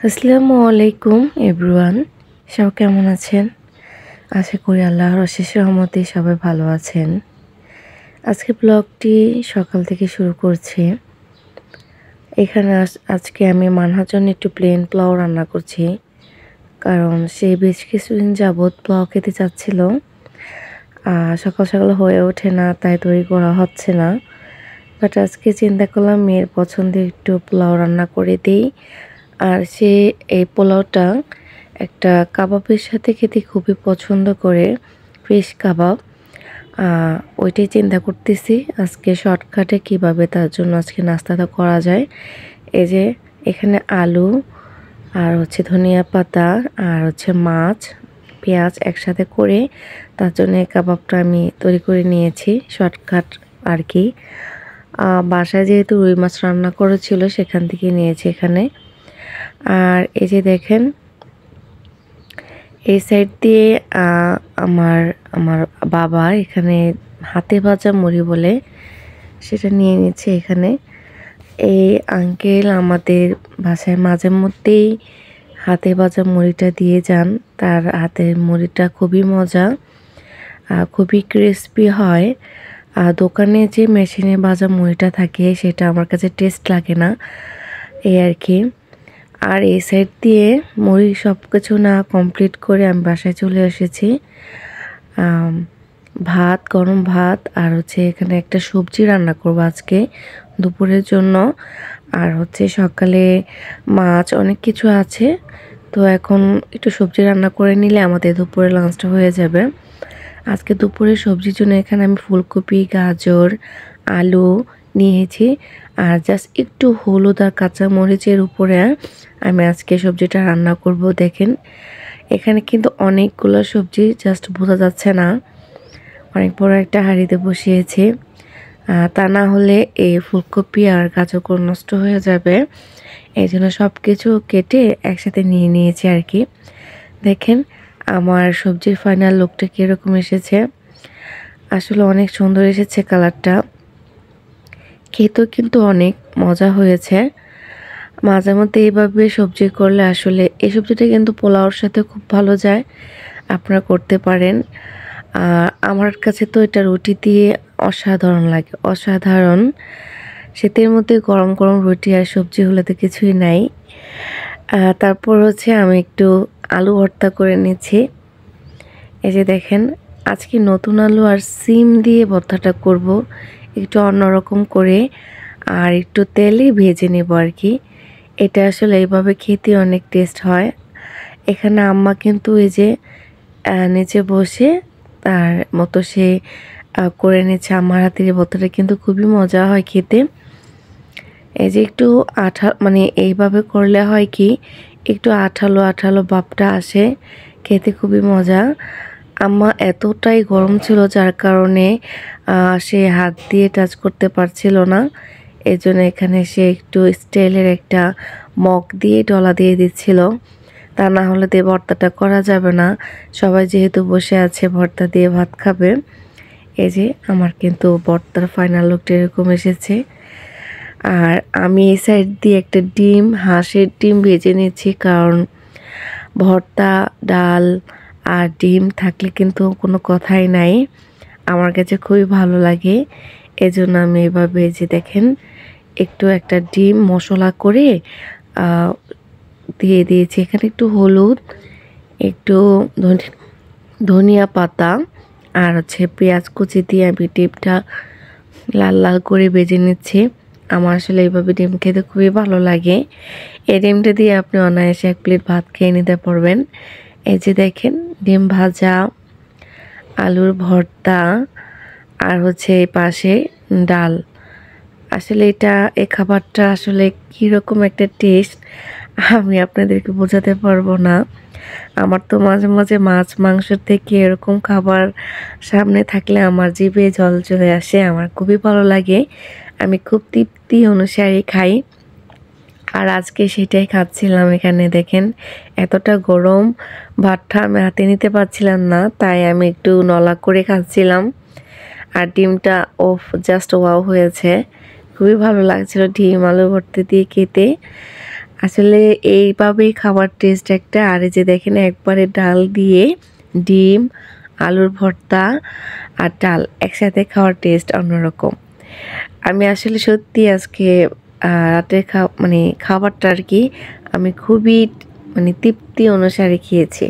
আসসালামু আলাইকুম এভরিওয়ান। সবাই কেমন আছেন? আশা করি আল্লাহর অশেষ রহমতে সবাই ভালো আছেন। আজকে ব্লগটি সকাল থেকে শুরু করছি। এখানে আজকে আমি মানহার জন্য একটু প্লেন পোলাও রান্না করছি, কারণ সে বেশ কিছুদিন যাবৎ পোলাও খেতে চাচ্ছিল। সকাল সকাল হয়ে ওঠে না, তাই তৈরি করা হচ্ছে না। বাট আজকে চিন্তা করলাম মেয়ের পছন্দের একটু পোলাও রান্না করে দিই। আর সে এই পোলাওটা একটা কাবাবের সাথে খেতে খুবই পছন্দ করে, ফিশ কাবাব। ওইটাই চিন্তা করতেছি আজকে শর্টকাটে কিভাবে তার জন্য আজকে নাস্তাটা করা যায়। এই যে এখানে আলু আর ধনিয়া পাতা আর মাছ, পেঁয়াজ একসাথে করে তার জন্য এই কাবাবটা আমি তৈরি করে নিয়েছি, শর্টকাট আর কি। বাসায় যেহেতু রুই মাছ রান্না করেছিল সেখান থেকে নিয়েছি এখানে। আর এই যে দেখেন এই সাইড দিয়ে আমার আমার বাবা এখানে হাতে ভাজা মুড়ি বলে সেটা নিয়ে নিচ্ছে এখানে। এই আঙ্কেল আমাদের বাসায় মাঝে মধ্যেই হাতে ভাজা মুড়িটা দিয়ে যান। তার হাতের মুড়িটা খুবই মজা, খুবই ক্রিস্পি হয়। দোকানে যে মেশিনে ভাজা মুড়িটা থাকে সেটা আমার কাছে টেস্ট লাগে না, এই আর কি। আর এই সাইড দিয়ে মুড়ি সব কিছু না কমপ্লিট করে আমি বাসায় চলে এসেছি। ভাত, গরম ভাত আর এখানে একটা সবজি রান্না করব আজকে দুপুরের জন্য। আর সকালে মাছ অনেক কিছু আছে, তো এখন একটু সবজি রান্না করে নিলে আমাদের দুপুরে লাঞ্চটা হয়ে যাবে। আজকে দুপুরে সবজির জন্য এখানে আমি ফুলকপি, গাজর, আলু নিয়েছি। আর জাস্ট একটু হলুদ আর কাঁচা মরিচের উপরে আমি আজকে সবজিটা রান্না করব। দেখেন এখানে কিন্তু অনেকগুলো সবজি, জাস্ট বোঝা যাচ্ছে না। অনেক বড় একটা হাঁড়িতে বসিয়েছি, তা না হলে এই ফুলকপি আর গাজর নষ্ট হয়ে যাবে। এই জন্য সব কিছু কেটে একসাথে নিয়ে নিয়েছি আর কি। দেখেন আমার সবজির ফাইনাল লুকটা কীরকম এসেছে। আসলে অনেক সুন্দর এসেছে কালারটা, খেতেও কিন্তু অনেক মজা হয়েছে। মাঝে মধ্যে এইভাবে সবজি করলে আসলে এই সবজিটা কিন্তু পোলাওর সাথে খুব ভালো যায়, আপনারা করতে পারেন। আমার কাছে তো এটা রুটি দিয়ে অসাধারণ লাগে, অসাধারণ। শীতের মধ্যে গরম গরম রুটি আর সবজি হলে তো কিছুই নাই। তারপর আমি একটু আলু ভর্তা করে নিচ্ছি। এই যে দেখেন আজকে নতুন আলু আর সিম দিয়ে ভর্তাটা করব, একটু অন্যরকম করে আর একটু তেলে ভেজে নেব আর কি। এটা আসলে এইভাবে খেতে অনেক টেস্ট হয়। এখানে আম্মা কিন্তু এই যে নিচে বসে তার মতো সে করে নিচ্ছে। আমার হাতের ভর্তাটা কিন্তু খুবই মজা হয় খেতে। এই যে একটু মানে এইভাবে করলে হয় কি একটু আঠালো আঠালো ভাবটা আসে, খেতে খুবই মজা। আম্মা এতটাই গরম ছিল যার কারণে সে হাত দিয়ে টাচ করতে পারছিল না। এজন্য এখানে সে একটু স্টিলের একটা মগ দিয়ে ডলা দিয়ে দিচ্ছিল, তা না হলে দিয়ে ভর্তাটা করা যাবে না। সবাই যেহেতু বসে আছে ভর্তা দিয়ে ভাত খাবে। এই যে আমার কিন্তু ভর্তার ফাইনাল লুকটা এরকম এসেছে। আর আমি এই সাইড দিয়ে একটা ডিম, হাঁসের ডিম ভেজে নিচ্ছি, কারণ ভর্তা, ডাল আর ডিম থাকলে কিন্তু কোনো কথাই নাই। আমার কাছে খুবই ভালো লাগে, এজন্য আমি এভাবে যে দেখেন একটু একটা ডিম মশলা করে দিয়ে দিয়েছি। এখানে একটু হলুদ, একটু ধনিয়া পাতা আর পেঁয়াজ কুচি দিয়ে আমি ডিমটা লাল লাল করে ভেজে নিচ্ছি। আমার আসলে এইভাবে ডিম খেতে খুবই ভালো লাগে। এই ডিমটা দিয়ে আপনি অনায়াসে এক প্লেট ভাত খেয়ে নিতে পারবেন। এই যে দেখেন ডিম ভাজা, আলুর ভর্তা আর এই পাশে ডাল। আসলে এই খাবারটা আসলে কীরকম একটা টেস্ট আমি আপনাদেরকে বোঝাতে পারবো না। আমার তো মাঝে মাঝে মাছ মাংস থেকে এরকম খাবার সামনে থাকলে আমার জিভে জল চলে আসে, আমার খুবই ভালো লাগে। আমি খুব তৃপ্তি অনুসারে খাই, আর আজকে সেটাই খাচ্ছিলাম। এখানে দেখেন এতটা গরম, ভাতটা আমি হাতে নিতে পারছিলাম না, তাই আমি একটু নলা করে খাচ্ছিলাম। আর ডিমটা জাস্ট ওয়াও হয়েছে, খুবই ভালো লাগছিল ডিম আলু ভর্তা দিয়ে খেতে। আসলে এইভাবেই খাবার টেস্ট একটা। আর এই যে দেখেন একবারে ডাল দিয়ে ডিম, আলুর ভর্তা আর ডাল একসাথে খাওয়ার টেস্ট অন্যরকম। আমি আসলে সত্যি আজকে রাতের মানে খাবারটা আর কি আমি খুবই মানে তৃপ্তি অনুসারে খেয়েছি।